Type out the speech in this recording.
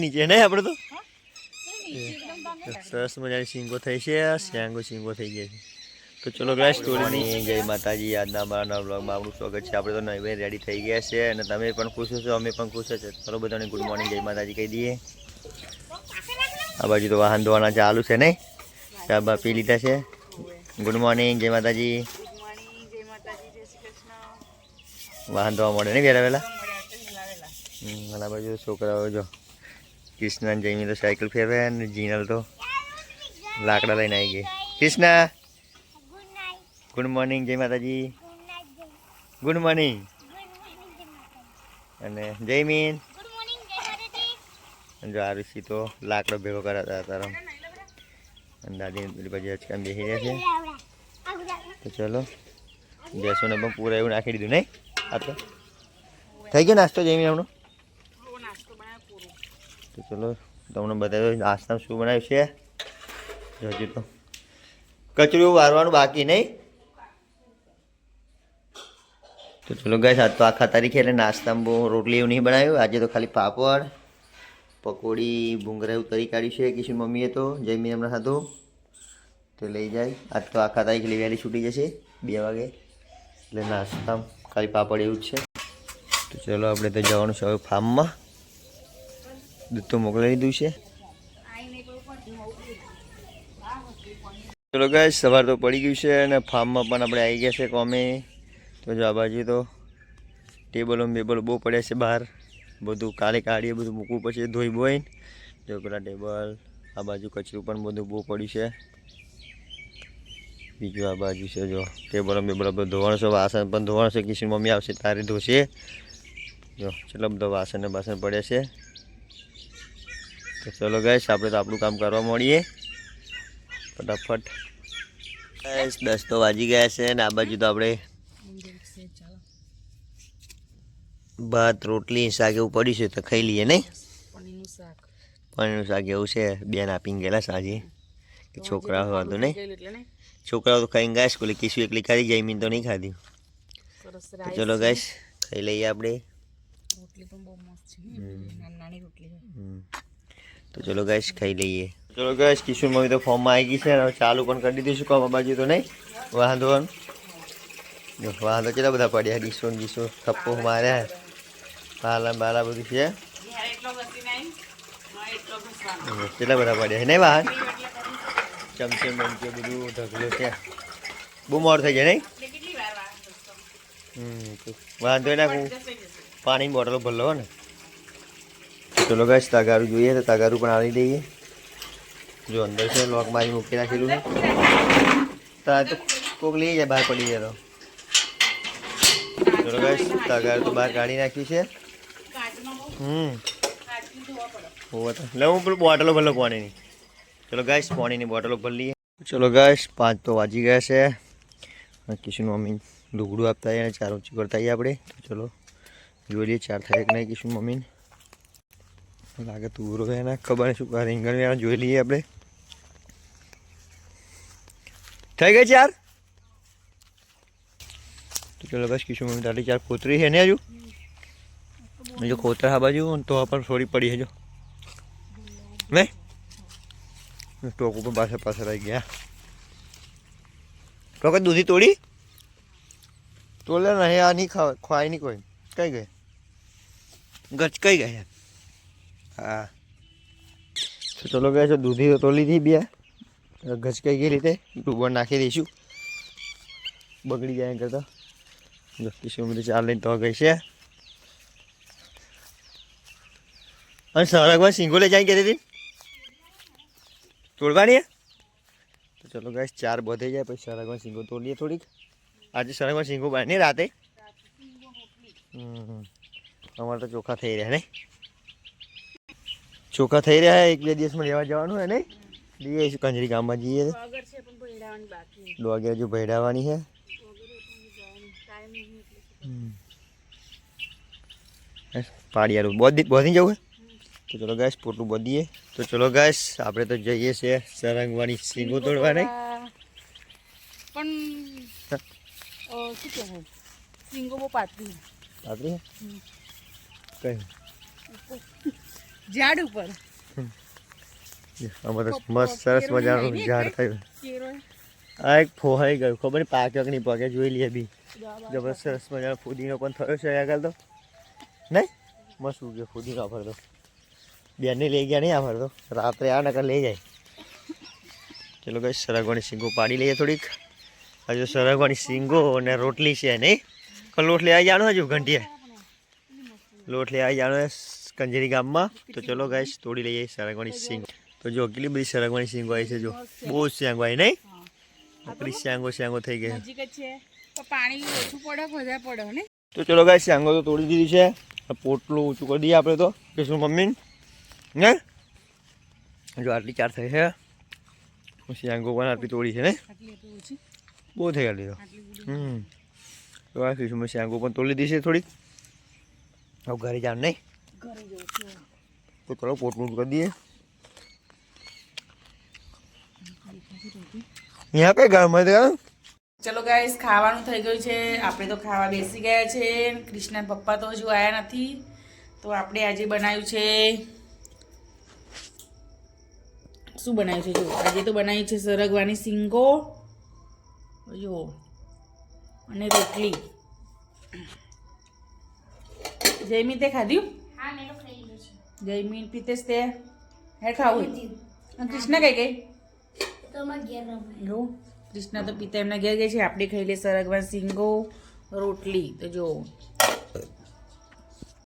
નીચે નહીં આપણે તો સરસ મજાની સિંગો થઈ છે, શ્યાંગો સિંગો થઈ ગયા છે. તો ચલો ગાઈસ, સ્ટોરીની જય માતાજી. આજના અમારા વ્લોગમાં આપણું સ્વાગત છે. આપણે તો નવી રેડી થઈ ગયા છે અને તમે પણ ખુશ છો, અમે પણ ખુશ છે. ચલો બધાને ગુડ મોર્નિંગ, જય માતાજી કહી દઈએ. આ બાજુ તો વાહન ધોવાના ચાલુ છે નહીં, ચા બા પી લીધા છે. ગુડ મોર્નિંગ, જય માતાજી. વાહન ધોવા મળે નહીં વહેલા વહેલા. અને આ બાજુ છોકરાઓ જો કૃષ્ણ જઈને તો સાયકલ ફેરવે ને જીનલ તો લાકડા લઈને આવી ગઈ. કૃષ્ણા ગુડ મોર્નિંગ, જય માતાજી. Good morning. અને જય મીન. જો આ ઋષિ તો લાકડો ભેગો કરાતા તારા અને દાદી પેલી પછી અચકામ બેસી રહ્યા છે. તો ચલો ગેસોને પણ પૂરા એવું નાખી દીધું નહીં. આ તો થઈ ગયો નાસ્તો જઈ મીન હમણાં. તો ચલો તમને બતાવ્યો નાસ્તામાં શું બનાવ્યું છે. હજુ તો કચરું વારવાનું બાકી નહીં. તો ચલો ગાઈસ, આજ તો આખા તારીખે એટલે નાસ્તામાં બહુ રોટલી એવું નહીં બનાવ્યું. આજે તો ખાલી પાપડ, પકોડી, ભૂંગરા એવું તરી કાઢ્યું છે કિશન મમ્મીએ. તો જમી હમણાં ખાધું તો લઈ જાય. આજ તો આખા તારીખે વહેલી છૂટી જશે 2 વાગે, એટલે નાસ્તામાં ખાલી પાપડ એવું જ છે. તો ચલો આપણે તો જવાનું છે હવે ફાર્મમાં. દૂધ તો મોકલાવી દીધું છે. ચલો ગાઈસ, સવાર તો પડી ગયું છે અને ફાર્મમાં પણ આપણે આવી ગયા છે કોમે. તો જો આ બાજુ તો ટેબલો બેબલો બહુ પડ્યા છે બહાર. બધું કાલે કાઢીએ, બધું મૂકવું પછી ધોઈ બોઈને. જો પેલા ટેબલ, આ બાજુ કચરું પણ બધું બહુ પડ્યું છે. બીજું આ બાજુ છે જો ટેબલો બેબલો બધું ધોવાનું છે. વાસણ પણ ધોવાનું છે. કિશન મમ્મી આવશે તારે ધોશે. જો ચલો બધો વાસણ ને બાસણ પડ્યા છે. તો ચલો ગાઈસ, આપણે તો આપણું કામ કરવા મળીએ ફટાફટ. ગાઈસ 10 તો વાગી ગયા છે ને આ બાજુ તો આપણે ભાત, રોટલી, શાક એવું પડ્યું છે તો ખાઈ લઈએ નહીં. પનીરનું શાક એવું છે. બેન આપીને ગયેલા સાંજે કે છોકરાઓ હતું નહીં. છોકરાઓ તો ખાઈને ગયા સ્કૂલે. કિસ્યું એકલી ખાધી, જમીન તો નહીં ખાધી. તો ચલો ગાઈસ, ખાઈ લઈએ આપણે. તો ચલો ગાઈસ, ખાઈ લઈએ. ચલો ગાઈસ, કિશોર મમ્મી તો ફોર્મમાં આવી ગઈ છે અને ચાલુ પણ કરી દીધું છે કામ. આ બાજુ તો નહીં વાહન ધોવાનું. જો વાહન તો કેટલા બધા પડ્યા. ડીસો ગીસો થપ્પો માર્યા, પાલા બાલા બધું છે. કેટલા બધા પડ્યા છે નહીં વાહન. ચમચે મમચે બધું ઢગલો છે. બહુ મોડું થઈ જાય નહીં. વાહન ધોઈ નાખું, પાણીની બોટલો ભરલો ને. ચલો ગાઈસ, તગારું જોઈએ તો તગારું પણ આવી દઈએ. જો અંદર છે, લોક મારી મૂકી નાખેલું છે. તાર તો કોક લઈ જાય, બહાર પડી જાય તો. ચલો ગાઈસ, તગારું તો બહાર કાઢી નાખ્યું છે. લે હું પેલું બોટલો ભરલો પાણીની. ચલો ગાઈસ, પાણીની બોટલો ભરી લઈએ. ચલો ગાઈસ, 5 તો વાગી ગયા છે. કિશન મમ્મી લુગડું આપતા અને 4 ઊંચી કરતા આવીએ આપણે. તો ચલો જોઈ લઈએ 4 થાય કે નહીં. કિશન મમ્મીને લાગે તુરો એને ખબર નહીં શું કરે. રીંગણ જોઈ લઈએ આપણે. થઈ ગઈ 4. તો ચલો બસ, કિશોર મમ્મી તારી 4 ખોતરી છે ને હજુ. જો ખોતરા આ બાજુ તો પણ થોડી પડી છે જો નહીં. ટોક ઉપર પાછળ આવી ગયા. ટોક દૂધી તોડી તોલે નહીં. આ નહીં ખવાય નહીં કોઈ. કઈ ગઈ ગચ કઈ ગયા. હા તો ચલો ગયા છે. દૂધી તો તોલી હતી 2 ગચકાઈ ગઈ રીતે ડૂબર નાખી દઈશું, બગડી જાય કરતા. જો કિશોર મમ્મી 4 લઈને તો ગઈ છે. અને સરગવા સિંગો લઈ જાય કહેતી હતી તોડવાની. તો ચલો ગાઈસ, 4 બધે જાય પછી સરગવા સિંગો તોડીએ થોડીક. આજે સરગવા સિંગો બને નહીં રાતે. અમારે તો ચોખા થઈ રહ્યા નહીં. ચોખા થઈ રહ્યા. 1-2 દિવસમાં લેવા જવાનું હે નહીં. જઈએ કંજરી ગામમાં જઈએ. ડોગર જો ભેડાવાની છે. પાડિયારું બોધી જવું હે. તો ચલો ગાઈસ, પોટલું બધીએ. તો ચલો ગાઈસ, આપણે તો જઈએ છે સરંગવાની સિંગો તોડવા નહીં. પણ શું કહેવાય, સિંગો બહુ પાતળી પાતળી કઈ ઝાડ ઉપર આમાં તો મસ્ત સરસ મજાનું ઝાડ થયું. કેરો આ એક ફોહાઈ ગયું, ખબર નહીં પાક્યો કે નહીં પાકે, જોઈ લઈએ બી. જબરદસ્ત સરસ મજાનો ફુદીનો પણ થયો છે આગળ તો નહીં, મસ્ત ઉગ્યો ફુદીનો આ ફરતો. બેનને લઈ ગયા નહીં આ ફરતો, રાત્રે આ નકર લઈ જાય. ચલો ગાઈસ સરગવાની શીંગો પાડી લઈએ થોડીક. હજુ સરગવાની શીંગો અને રોટલી છે નહીં, લોટ લઈ આવી જાણો હજુ ઘંટીએ લોટ લઈ આવી જાણો કંજરી ગામમાં. તો ચલો ગાઈસ તોડી લઈએ સરગવાની શીંગ. તો જો કેટલી બધી સરગવાની શીંગો આવી છે, જો બહુ જ શેંગો આવી નહીં, આપણી શેંગો થઈ ગઈ. નજીક જ છે તો પાણી ઓછું પડે વધારે પડે ને. તો ચલો ગાઈસ શેંગો તો તોડી દીધી છે. પોટલું ઊંચું કરી દઈએ આપણે તો કે શું મમ્મી ને. જો આટલી ચાર થઈ છે, શેંગો પણ આટલી તોડી છે ને, બહુ થઈ ગયેલી તો. તો આ કીશું શેંગો પણ તોડી દીધી છે થોડીક. હવે ઘરે જાણ નહીં, તો ચલો પોટલું કરી દઈએ. यहाँ पे घर ચલો ગાઈસ ખાવાનું થઈ ગયું છે, આપણે તો ખાવા બેસી ગયા છે. કૃષ્ણ પપ્પા તો હજુ આવ્યા નથી, તો આપણે આજે બનાવ્યું છે, શું બનાવ્યું છે જો આજે તો બનાવ્યું છે સરગવાની શીંગો જો અને રોટલી. જયમીન તે ખાધ્યું? હા મેં તો ખાઈ લીધું છે. જયમીન પીતેશ તે હે ખાવું? અને કૃષ્ણ કઈ ગઈ? તો અમારા ઘેર રમાય. કૃષ્ણ તો પિતા એમના ઘેર ગઈ છે. આપણે ખાઈ લઈએ સરગવા શીંગો રોટલી. તો જો